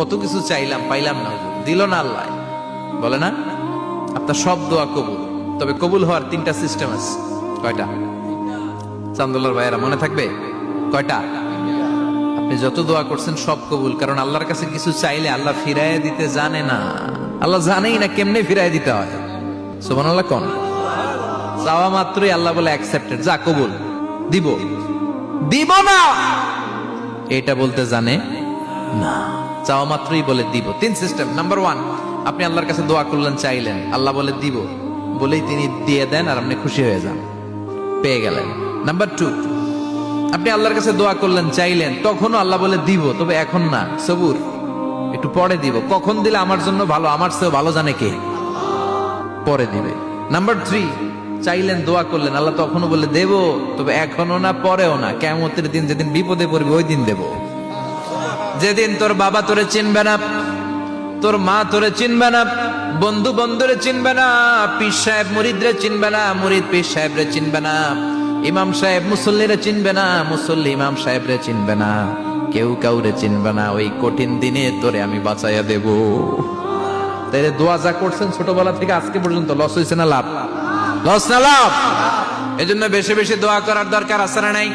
কত কিছু চাইলাম, পাইলাম না, দিল না আল্লাহ। বলে না আপনার সব দোয়া কবুল, তবে কবুল হওয়ার 3টা সিস্টেম আছে। কয়টা? চান্দুল্লাহর ভাইয়েরা মনে থাকবে কয়টা? আপনি যত দোয়া করছেন সব কবুল, কারণ আল্লাহর কাছে কিছু চাইলে আল্লাহ ফিরাইয়া দিতে জানে না। আল্লাহ জানেই না কেমনে ফিরাইয়া দিতে হয়। সুবহানাল্লাহ কোন? চাওয়া মাত্রই আল্লাহ বলে অ্যাকসেপ্টেড, যা কবুল, দিব দিব না এটা বলতে জানে না, চাওয়া মাত্রই বলে দিব। 3 সিস্টেম। নাম্বার 1, আপনি আল্লাহর কাছে দোয়া করলেন, চাইলেন, আল্লাহ বলে দিব, বলেই তিনি দিয়ে দেন আর আপনি খুশি হয়ে যান, পেয়ে গেলেন। নাম্বার 2, আপনি আল্লাহর কাছে দোয়া করলেন, চাইলেন, তখনও আল্লাহ বলে দিব, তবে এখন না, সবুর, একটু পরে দিব। কখন দিলে আমার জন্য ভালো, আমার চেয়ে ভালো জানে কে, পরে দিবে। নাম্বার 3, চাইলেন, দোয়া করলেন, আল্লাহ তখনও বলে দেব, তবে এখনো না, পরেও না, কিয়ামতের দিন যেদিন বিপদে পড়বে ওই দিন দেব। যেদিন তোর বাবা তোরে চিনবে না, তোর মা তোরে চিনবে না, বন্ধু বন্ধুরে চিনবে না, পীর সাহেব মুরিদরে চিনবে না, মুরিদ পীর সাহেবরে চিনবে না, ইমাম সাহেব মুসল্লিরে চিনবে না, মুসল্লি ইমাম সাহেবরে চিনবে না, কেউ কাউরে চিনবে না। ওই কঠিন দিনে তোরে আমি বাঁচাইয়া দেব। তাই দোয়া যা করছেন ছোটবেলা থেকে আজকে পর্যন্ত, লস হয়েছে না লাভ? লস না লাভ? এজন্য বেশি বেশি দোয়া করার দরকার আছে না নাই?